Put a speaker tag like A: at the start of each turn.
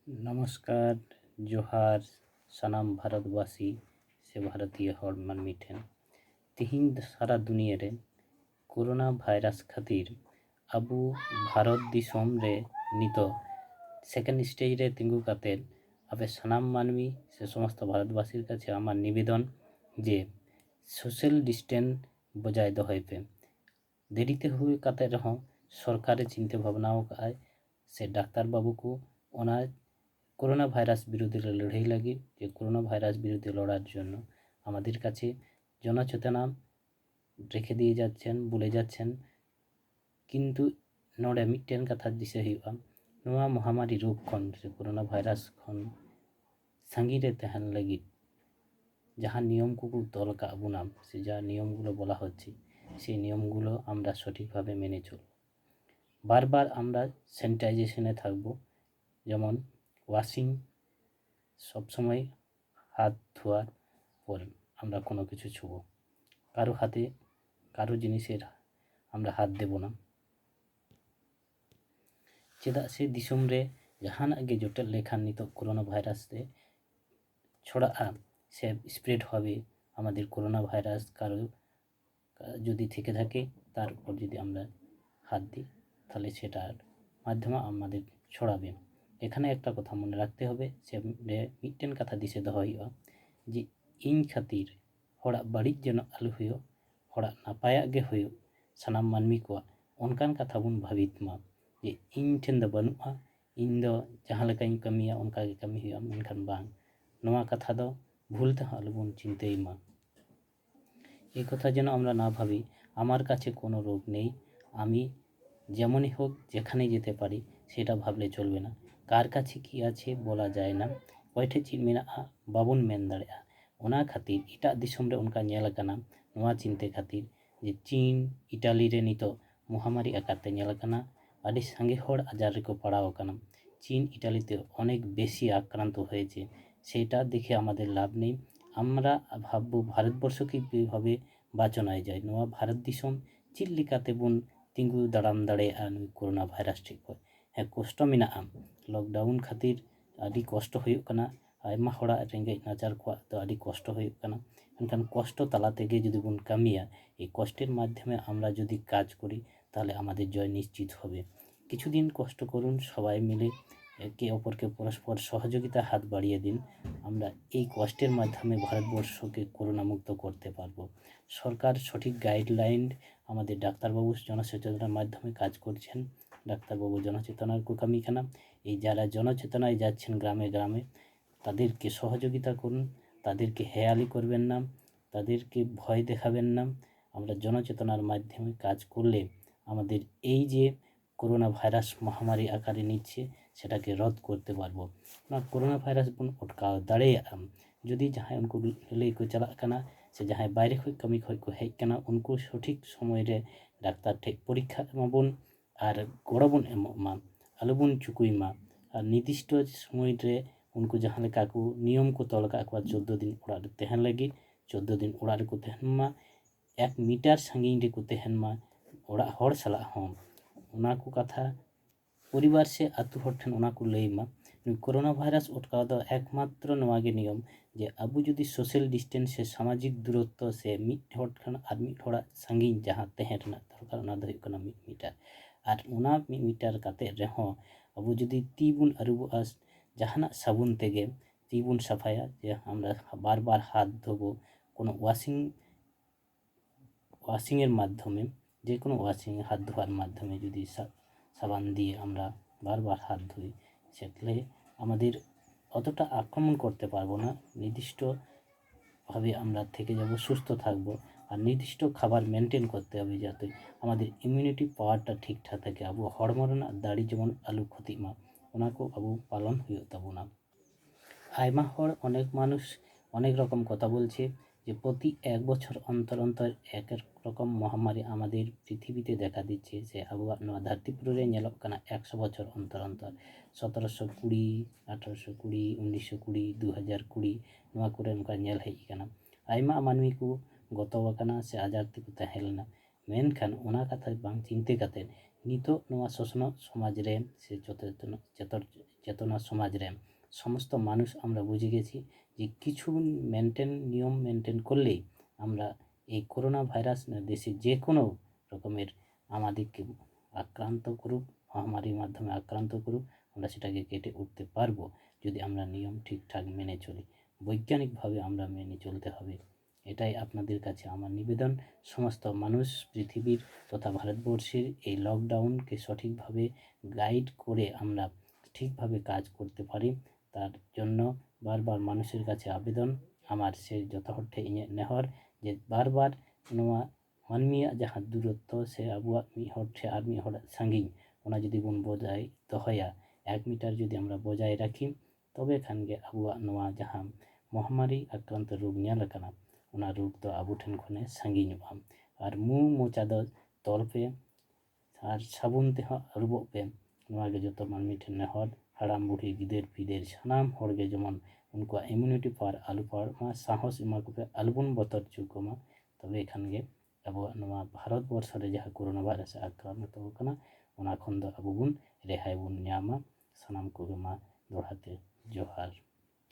A: नमस्कार जोहार सानाम भारतवासी से भारतीय हर मानमी ठेन तिहिन सारा दुनिया रे कोरोना भाइरस खातिर अबू भारत दिसोम रे नितो सेकेंड स्टेज रे तिंगु कातेर अबे सानाम मानमी से समस्त भारतवासी काछे आमार निवेदन जे सोशल डिस्टेंस बजाय दोहय पे देरीते हुए काते रहों सरकारे चिंते भावनाओं का से डाक्तार बाबू को ओना कोरोना भाइरास बिरुद्धे लड़ाई लगी जे कोरोना भाइरास बिरुद्धे लड़ार जन्य आमादेर काछे जनचेतना रेखे दिए जाच्छेन बोले जाच्छेन किन्तु नोडे मिट्टेन कथा दिसे हुआ नोआ महामारी रोग खन से कोरोना भाइरास खन सांगी रे तहन लगी जहाँ नियम को तोल का बुना से जा नियमगुलो बला होच्छे সেই নিয়মগুলো আমরা সঠিকভাবে মেনে চলব। বারবার আমরা স্যানিটাইজেশনে থাকব, যেমন ওয়াশিং সবসময় হাত ধোয়ার পর আমরা কোনো কিছু ছুব, কারো হাতে কারো জিনিসের আমরা হাত দেব না। चेदा से दिसोम रे जहानाक गे जटिल लेखान नितो कोरोना भाइरास रे छड़ाआ से स्प्रेड होबे आमादेर कोरोना भाइरास कारो যদি থেকে থাকে তার উপর যদি আমরা হাত দিই তাহলে সেটার মাধ্যমে আমাদের ছড়াবে। এখানে একটা কথা মনে রাখতে হবে যে মিটেন কথা দিশে দহ হুᱭᱩᱜᱼᱟ যে ᱤᱧ ᱠᱷᱟᱹᱛᱤᱨ ᱦᱚᱲᱟᱜ ᱵᱟᱹᱲᱤᱡ ᱡᱮᱱᱚ ᱟᱞᱚ ᱦᱩᱭᱩᱜ, ᱦᱚᱲᱟᱜ ᱱᱟᱯᱟᱭᱟᱜ ᱜᱮ ᱦᱩᱭᱩᱜ, ᱥᱟᱱᱟᱢ ᱢᱟᱹᱱᱢᱤ ᱠᱚᱣᱟᱜ ᱚᱱᱠᱟᱱ ᱠᱟᱛᱷᱟ ᱵᱚᱱ ᱵᱷᱟᱹᱵᱤᱛ ᱢᱟ যে ᱤᱧ ᱴᱷᱮᱱ ᱫᱚ ᱵᱟᱹᱱᱩᱜᱼᱟ, ᱤᱧ ᱫᱚ ᱡᱟᱦᱟᱸ ᱞᱮᱠᱟᱧ ᱠᱟᱹᱢᱤᱭᱟ ᱚᱱᱠᱟ ᱜᱮ ᱠᱟᱹᱢᱤ ᱦᱩᱭᱩᱜᱼᱟ, ᱢᱮᱱᱠᱷᱟᱱ ᱵᱟᱝ, ᱱᱚᱣᱟ ᱠᱟᱛᱷᱟ ᱫᱚ ভুল তেহᱚᱸ আলোবন চিন্তাই মা। এই কথা যেন আমরা না ভাবি আমার কাছে কোনো রোগ নেই, আমি যেমনই হোক যেখানে যেতে পারি সেটা ভাবলে চলবে না। কার কাছে কি আছে বলা যায় না, কয়ঠে চीज मेना'a बाबन मेन दाड़ेया। ओना खातिर एटाग दिसोम रे उनका नेल आकाना नोआ चिंते खातिर जे चीन इटाली रे नितो महामारी आकारते नेल आकाना आदि सांगे हर आजार रेको पड़ाव आकाना। चीन इटालीते अनेक बेशी आक्रांत हयेछे, सेटा देखे आमादेर लाभ नेই। আমরা ভাববো ভারতবর্ষকে কীভাবে বাঁচানো যায়, নয়া ভারত দিসोम चीज लेकाते बन तिंगु दाड़ाम दाड़ेया कोरोना भाइरास ठीक हो। हाँ कष्ट मेना'a लकडाउन खातिर आदि कष्ट हुयुग काना, आयमा हड़ा रेंगेज नाचार को तो आदि कष्ट हुयुग काना, मेनखान कष्ट ताला तेगे जदि बन कामिया এই কষ্টের মাধ্যমে আমরা যদি কাজ করি তাহলে আমাদের জয় নিশ্চিত হবে। কিছুদিন কষ্ট করুন সবাই মিলে, একে অপরকে পরস্পর সহযোগিতা হাত বাড়িয়ে দিন, আমরা এই কষ্টের মাধ্যমে ভারতবর্ষকে করোনা মুক্ত করতে পারব। সরকার সঠিক গাইডলাইন আমাদের ডাক্তারবাবু জনসচেতনার মাধ্যমে কাজ করছেন, ডাক্তারবাবু জনচেতনার কামি কানা। এই যারা জনচেতনায় যাচ্ছেন গ্রামে গ্রামে তাদেরকে সহযোগিতা করুন, তাদেরকে হেয়ালি করবেন না, তাদেরকে ভয় দেখাবেন না। আমরা জনচেতনার মাধ্যমে কাজ করলে আমাদের এই যে कोरोना भाइरास महामारी आकारे निচ্ছে সেটাকে রদ করতে পারবো। না कोरोना भाइरास बन अटकाव दाड़ेया'a যদি जहाँ उनको लई को चला काना से जहाँ बाहरे खो कमी खो को हेज काना उनको सठिक समय रे डाक्तार ठेक परीक्षा एमाबन और गड़बन एमा आलोबन चुकुईमा और निर्दिष्ट समय रे उनको जहाँ लेका को नियम को तोल का 14 दिन ओड़ा रे तहन लगी, 14 दिन ओड़ा रे को तहन मा, 1 मीटर सांगिन रे को तहन मा, ओड़ा हर सला हों ओना को कथा परिवार से आतु हर ठन ओना को लईमा। कोरोना भाइरास अटकाव दो एकमात्र नोआगे नियम जे आबू जदि सोशल डिस्टेंस से सामाजिक दूरत्व से मिट हर ठन आर मिट हड़ा सांगिन जहाँ तहन रना दरकार ओना दो हुयुग काना 1 मीटर और ओना 1 मीटर काते रेहों आबू जदि ती बुन आरुबुआ जहाना साबुन तेगे ती बुन साफाया जे हमरा बार बार हाथ धोबो कोनो ওয়াশিংয়ের মাধ্যমে যে কোনো ওয়াশিং হাত ধোয়ার মাধ্যমে যদি সাবান দিয়ে আমরা বারবার হাত ধুই সেটালে আমাদের অতটা আক্রমণ করতে পারবো না, নির্দিষ্টভাবে আমরা থেকে যাব, সুস্থ থাকব। আর নির্দিষ্ট খাবার মেনটেন করতে হবে যাতে আমাদের ইমিউনিটি পাওয়ারটা ঠিকঠাক থাকে। আবু হড়মরনা দাড়ি যেমন আলু ক্ষতি মা ওনা को আবু পালন হুᱭᱩᱜ তাবনা। আইমা হড় অনেক মানুষ অনেক রকম কথা বলছে যে প্রতি 1 বছর অন্তর অন্তর এক এক রকম মহামারী আমাদের পৃথিবীতে দেখা দিচ্ছে যে আবহাওয়া নয়া ধरतीपुर रे ñeloग काना 100 বছর অন্তর অন্তর 1720 1820 1920 2020 नोआ करे उनका ñel हेज काना। आयमा मानवी को गतव काना से आजार तेको तहें लेना, मेनखान ओना कथा बांग चिंते काते ᱱᱤᱛᱚᱜ ᱱᱚᱣᱟ ᱥᱚᱥᱱᱚᱜ ᱥᱚমাজ ᱨᱮ সে চেতনা সমাজ রে সমস্ত মানুষ আমরা বুঝে গেছি যে কিছু নিয়ম মেনটেন করলেই আমরা এই করোনা ভাইরাস দেশে যে কোনো রকমের আমাদেরকে আক্রান্ত করুক, মহামারীর মাধ্যমে আক্রান্ত করুক, আমরা সেটাকে কেটে উঠতে পারবো যদি আমরা নিয়ম ঠিকঠাক মেনে চলি। বৈজ্ঞানিকভাবে আমরা মেনে চলতে হবে, এটাই আপনাদের কাছে আমার নিবেদন। সমস্ত মানুষ পৃথিবীর তথা ভারতবর্ষের এই লকডাউনকে সঠিকভাবে গাইড করে আমরা ঠিকভাবে কাজ করতে পারি, তার জন্য বারবার মানুষের কাছে আবেদন আমার ᱥᱮ ᱡᱚᱛᱚ ᱦᱚᱲ ᱴᱷᱮᱱ ᱤᱧᱟᱹᱜ ᱱᱮᱦᱚᱨ ᱡᱮ ᱵᱟᱨ ᱱᱚᱣᱟ ᱢᱟᱹᱱᱢᱤᱭᱟᱜ ᱡᱟᱦᱟᱸ ᱫᱩᱨᱚᱛᱛᱚ ᱥᱮ ᱟᱵᱚᱣᱟᱜ ᱢᱤᱫ ᱦᱚᱲ ᱴᱷᱮᱱ ᱟᱨ ᱢᱤᱫ ᱦᱚᱲᱟᱜ ᱥᱟᱺᱜᱤᱧ ᱚᱱᱟ ᱡᱩᱫᱤ ᱵᱚᱱ ᱵᱚᱡᱟᱭ ᱫᱚᱦᱚᱭᱟ, 1 মিটার যদি আমরা বজায় রাখি তবে খান ᱜᱮ ᱟᱵᱚᱣᱟᱜ ᱱᱚᱣᱟ ᱡᱟᱦᱟᱸ মহামারী আক্রান্ত রোগ ᱧᱮᱞ ᱟᱠᱟᱱᱟ ᱚᱱᱟ ᱨᱳᱜᱽ ᱫᱚ ᱟᱵᱚ ᱴᱷᱮᱱ ᱠᱷᱚᱱᱮ ᱥᱟᱺᱜᱤᱧᱚᱜᱼᱟ। ᱟᱨ ᱢᱚᱪᱟ ᱫᱚ ᱛᱚᱞ ᱯᱮ ᱟᱨ ᱥᱟᱵᱚᱱ ᱛᱮᱦᱚᱸ ᱟᱹᱨᱩᱵᱚᱜ ᱯᱮ, ᱱᱚᱣᱟᱜᱮ ᱡᱚᱛᱚ ᱢᱟᱹᱱᱢᱤ ᱴᱷᱮᱱ ᱱᱮᱦᱚᱨ। ᱦᱟᱲᱟᱢ ᱵᱩᱲᱦᱤ ᱜᱤᱫᱟᱹᱨ ᱯᱤᱫᱟᱹᱨ ᱥᱟᱱᱟᱢ ᱦᱚᱲᱜᱮ ᱡᱮᱢᱚᱱ ᱩᱱᱠᱩᱣᱟᱜ ᱤᱢᱤউᱱᱤᱴᱤ ᱯᱟᱣᱟᱨ ᱟᱞᱚ ᱯᱟᱲᱟᱜ ᱢᱟ, ᱥᱟᱦᱚᱥ ᱮᱢᱟ ᱠᱚᱯᱮ, ᱟᱞᱚᱵᱚᱱ ᱵᱚᱛᱚᱨ ᱦᱚᱪᱚ ᱠᱚᱢᱟ। ᱛᱚᱵᱮ ᱠᱷᱟᱱ ᱜᱮ ᱟᱵᱚᱣᱟᱜ ᱱᱚᱣᱟ ᱵᱷᱟᱨᱚᱛ ᱵᱚᱨᱥᱚ ᱨᱮ ᱡᱟᱦᱟᱸ ᱠᱳᱨᱳᱱᱟ ᱵᱷᱟᱭᱨᱟᱥ ᱟᱠᱨᱟᱱᱛᱚ ᱟᱠᱟᱱᱟ ᱚᱱᱟ ᱠᱷᱚᱱ ᱫᱚ ᱟᱵᱚ ᱵᱚᱱ ᱨᱮᱦᱟᱭ ᱵᱚᱱ ᱧᱟᱢᱟ। ᱥᱟᱱᱟᱢ ᱠᱚᱜᱮ ᱢᱟ ᱫᱚᱦᱲᱟᱛᱮ ᱡᱚᱦᱟᱨ।